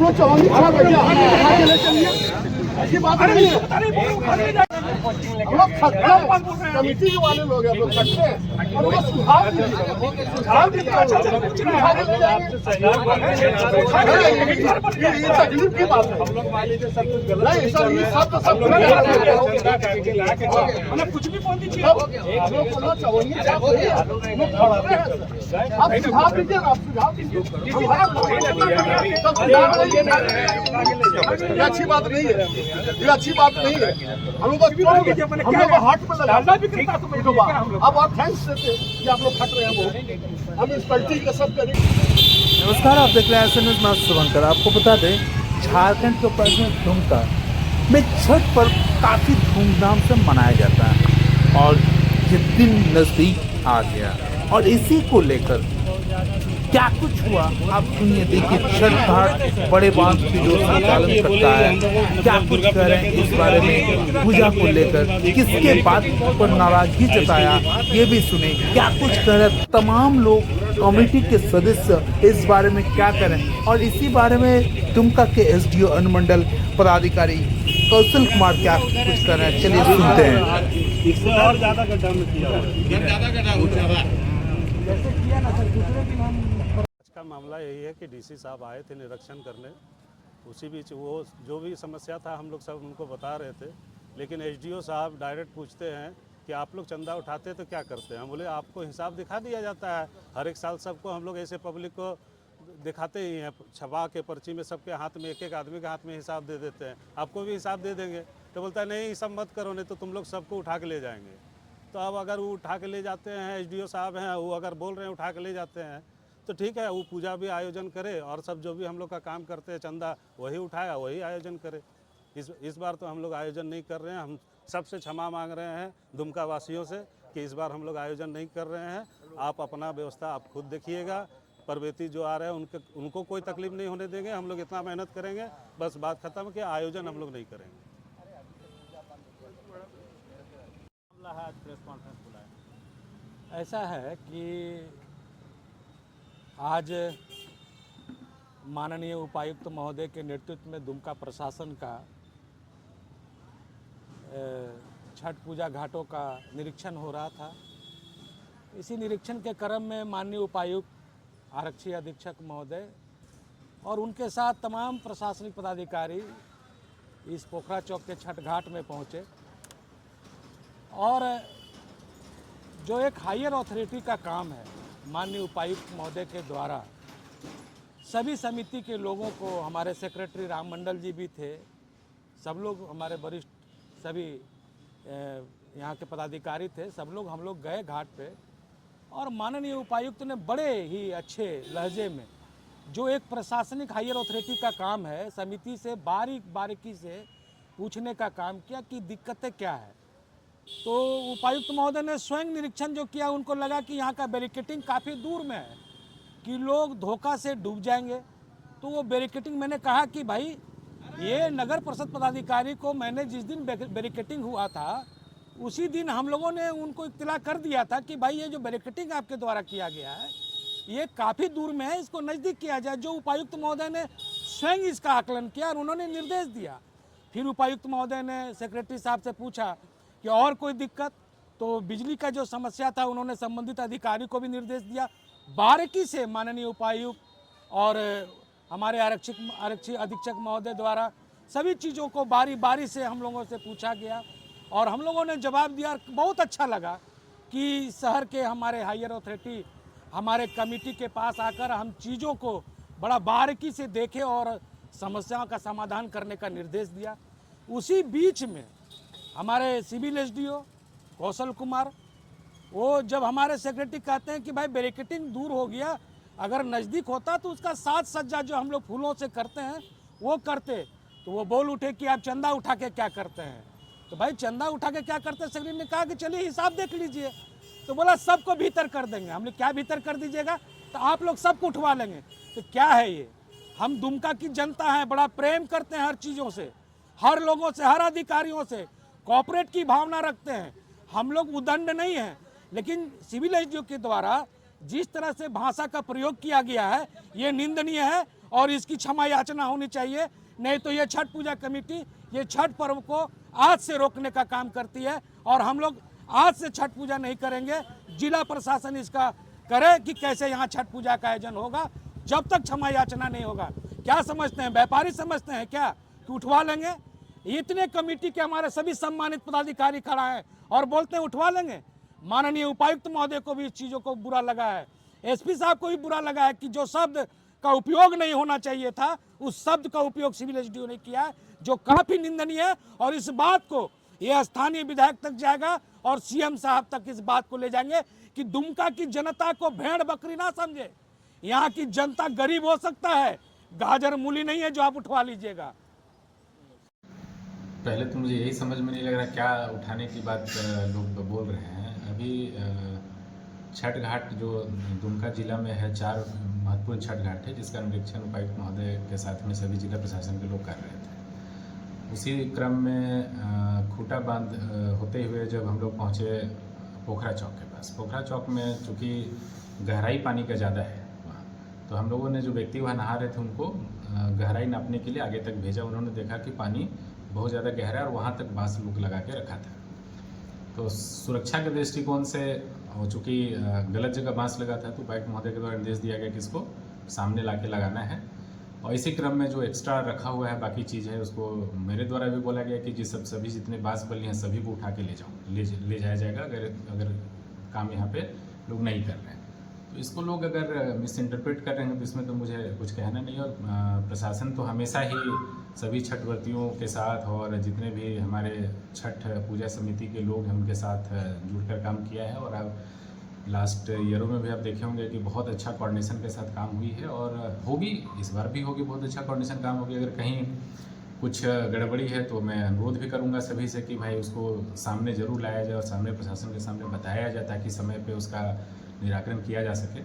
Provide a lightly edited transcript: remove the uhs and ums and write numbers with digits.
लोग चौंगी खड़ा बैठे उठा के ले चलिए, ऐसी बात नहीं है। हम लोग खड़े हैं, कमेटी वाले लोग हैं, लोग खड़े हैं और वो सुझाव दीजिए, सुझाव दीजिए, उठा के ले जाएंगे। ये तकलीफ की बात है। नहीं सर, ये सब तो सब मतलब कुछ भी बोल दीजिए। आप लोग को चौंगी लोग खड़े हैं, आप सुझाव दीजिए ना, आप सुझाव दीजिए। ये अच्छी बात नहीं है, ये अच्छी बात नहीं है। हम लोग हाथ में लगा अब आप थैंक्स देते कि आप लोग खट रहे हैं, वो हम इस पलटी का सब करेंगे। नमस्कार, आप देख रहे हैं ऐसे न्यूज़। मैं शुभंकर। आपको बता दें, झारखंड के प्रेसिडेंट दुमका में छठ पर्व काफ़ी धूमधाम से मनाया जाता है और ये दिन नज़दीक आ गया और इसी को लेकर क्या कुछ हुआ आप सुनिए। देखिए, छठ घाट बड़े बांध की जो संचालन करता है, क्या कुछ कह रहे हैं इस बारे में, पूजा को लेकर किसके बात पर नाराजगी जताया ये भी सुने। क्या कुछ कह रहे तमाम लोग, कमेटी के सदस्य इस बारे में क्या करें, और इसी बारे में दुमका के एसडीओ अनुमंडल पदाधिकारी कौशल कुमार क्या कुछ कर रहे हैं, चलिए सुनते हैं। इससे और ज्यादा गड्ढा में किया आज का मामला यही है कि डीसी साहब आए थे निरीक्षण करने। उसी बीच वो जो भी समस्या था हम लोग सब उनको बता रहे थे, लेकिन एसडीओ साहब डायरेक्ट पूछते हैं कि आप लोग चंदा उठाते तो क्या करते हैं। हम बोले आपको हिसाब दिखा दिया जाता है, हर एक साल सबको हम लोग ऐसे पब्लिक को दिखाते ही हैं, छपा के पर्ची में सबके हाथ में, एक एक आदमी के हाथ में हिसाब दे देते हैं, आपको भी हिसाब दे देंगे। तो बोलता है नहीं ये सब मत करो, नहीं तो तुम लोग सबको उठा के ले जाएंगे। तो अब अगर वो उठा के ले जाते हैं, एसडीओ साहब हैं वो अगर बोल रहे हैं उठा के ले जाते हैं तो ठीक है, वो पूजा भी आयोजन करे और सब जो भी हम लोग का काम करते हैं चंदा वही उठाया वही आयोजन करे। इस बार तो हम लोग आयोजन नहीं कर रहे हैं। हम सबसे क्षमा मांग रहे हैं दुमका वासियों से कि इस बार हम लोग आयोजन नहीं कर रहे हैं। आप अपना व्यवस्था आप खुद देखिएगा। परवेती जो आ रहे हैं उनको कोई तकलीफ नहीं होने देंगे। हम लोग इतना मेहनत करेंगे, बस बात खत्म कि आयोजन हम लोग नहीं करेंगे। प्रेस कॉन्फ्रेंस बुलाया। ऐसा है कि आज माननीय उपायुक्त महोदय के नेतृत्व में दुमका प्रशासन का छठ पूजा घाटों का निरीक्षण हो रहा था। इसी निरीक्षण के क्रम में माननीय उपायुक्त, आरक्षी अधीक्षक महोदय और उनके साथ तमाम प्रशासनिक पदाधिकारी इस पोखरा चौक के छठ घाट में पहुंचे और जो एक हायर अथॉरिटी का काम है, माननीय उपायुक्त महोदय के द्वारा सभी समिति के लोगों को, हमारे सेक्रेटरी राम मंडल जी भी थे, सब लोग हमारे वरिष्ठ सभी यहाँ के पदाधिकारी थे, सब लोग हम लोग गए घाट पे और माननीय उपायुक्त ने बड़े ही अच्छे लहजे में, जो एक प्रशासनिक हायर अथॉरिटी का काम है, समिति से बारीकी से पूछने का काम किया कि दिक्कतें क्या है। तो उपायुक्त महोदय ने स्वयं निरीक्षण जो किया, उनको लगा कि यहाँ का बैरिकेटिंग काफ़ी दूर में है कि लोग धोखा से डूब जाएंगे। तो वो बैरिकेटिंग, मैंने कहा कि भाई ये नगर परिषद पदाधिकारी को मैंने जिस दिन बैरिकेटिंग हुआ था उसी दिन हम लोगों ने उनको इत्तला कर दिया था कि भाई ये जो बैरिकेटिंग आपके द्वारा किया गया है ये काफ़ी दूर में है, इसको नज़दीक किया जाए। जो उपायुक्त महोदय ने स्वयं इसका आकलन किया और उन्होंने निर्देश दिया। फिर उपायुक्त महोदय ने सेक्रेटरी साहब से पूछा कि और कोई दिक्कत, तो बिजली का जो समस्या था उन्होंने संबंधित अधिकारी को भी निर्देश दिया। बारीकी से माननीय उपायुक्त और हमारे आरक्षी अधीक्षक महोदय द्वारा सभी चीज़ों को बारी से हम लोगों से पूछा गया और हम लोगों ने जवाब दिया। बहुत अच्छा लगा कि शहर के हमारे हायर अथॉरिटी हमारे कमेटी के पास आकर हम चीज़ों को बड़ा बारीकी से देखे और समस्याओं का समाधान करने का निर्देश दिया। उसी बीच में हमारे सिविल एसडीओ कौशल कुमार, वो जब हमारे सेक्रेटरी कहते हैं कि भाई बैरिकेटिंग दूर हो गया, अगर नज़दीक होता तो उसका साज सज्जा जो हम लोग फूलों से करते हैं वो करते, तो वो बोल उठे कि आप चंदा उठा के क्या करते हैं। तो भाई चंदा उठा के क्या करते हैं, सेक्रेटरी ने कहा कि चलिए हिसाब देख लीजिए। तो बोला सबको भीतर कर देंगे। हमने क्या भीतर कर दीजिएगा, तो आप लोग सबको उठवा लेंगे। तो क्या है ये, हम दुमका की जनता है, बड़ा प्रेम करते हैं हर चीज़ों से, हर लोगों से, हर अधिकारियों से कोऑपरेट की भावना रखते हैं। हम लोग उदंड नहीं हैं, लेकिन सिविल एसडीओ के द्वारा जिस तरह से भाषा का प्रयोग किया गया है ये निंदनीय है और इसकी क्षमा याचना होनी चाहिए। नहीं तो ये छठ पूजा कमेटी ये छठ पर्व को आज से रोकने का काम करती है और हम लोग आज से छठ पूजा नहीं करेंगे। जिला प्रशासन इसका करे कि कैसे यहाँ छठ पूजा का आयोजन होगा, जब तक क्षमा याचना नहीं होगा। क्या समझते हैं, व्यापारी समझते हैं क्या कि उठवा लेंगे? इतने कमेटी के हमारे सभी सम्मानित पदाधिकारी खड़ा है और बोलते हैं उठवा लेंगे। माननीय उपायुक्त महोदय को भी इस चीज़ों को बुरा लगा है, एसपी साहब को भी बुरा लगा है कि जो शब्द का उपयोग नहीं होना चाहिए था उस शब्द का उपयोग सिविल एसडीओ ने किया है, जो काफ़ी निंदनीय है। और इस बात को ये स्थानीय विधायक तक जाएगा और सीएम साहब तक इस बात को ले जाएंगे कि दुमका की जनता को भेड़ बकरी ना समझे। यहाँ की जनता गरीब हो सकता है, गाजर मूली नहीं है जो आप उठवा लीजिएगा। पहले तो मुझे यही समझ में नहीं लग रहा क्या उठाने की बात लोग बोल रहे हैं। अभी छठ घाट जो दुमका जिला में है, 4 महत्वपूर्ण छठ घाट है जिसका निरीक्षण उपायुक्त महोदय के साथ में सभी जिला प्रशासन के लोग कर रहे थे। उसी क्रम में खूटा बांध होते हुए जब हम लोग पहुँचे पोखरा चौक के पास, पोखरा चौक में चूँकि गहराई पानी का ज़्यादा है वहाँ, तो हम लोगों ने जो व्यक्ति वहाँ नहा रहे थे उनको गहराई नापने के लिए आगे तक भेजा। उन्होंने देखा कि पानी बहुत ज़्यादा गहरा है और वहाँ तक बांस लुक लगा के रखा था। तो सुरक्षा के दृष्टिकोण से चूँकि गलत जगह बांस लगा था तो उपायुक्त महोदय के द्वारा निर्देश दिया गया कि इसको सामने ला के लगाना है। और इसी क्रम में जो एक्स्ट्रा रखा हुआ है बाकी चीज़ है उसको मेरे द्वारा भी बोला गया कि सभी जितने बांस बल्ली हैं सभी को उठा के ले जाया जाएगा अगर काम यहाँ पे लोग नहीं कर रहे हैं। तो इसको लोग अगर मिस इंटरप्रेट कर रहे हैं तो इसमें तो मुझे कुछ कहना नहीं। और प्रशासन तो हमेशा ही सभी छठ व्रतियों के साथ और जितने भी हमारे छठ पूजा समिति के लोग हैं उनके साथ जुड़कर काम किया है। और अब लास्ट ईयरों में भी आप देखे होंगे कि बहुत अच्छा कोऑर्डिनेशन के साथ काम हुई है और होगी, इस बार भी होगी, बहुत अच्छा कोऑर्डिनेशन काम होगी। अगर कहीं कुछ गड़बड़ी है तो मैं अनुरोध भी करूंगा सभी से कि भाई उसको सामने ज़रूर लाया जाए और सामने प्रशासन के सामने बताया जाए ताकि समय पे उसका निराकरण किया जा सके।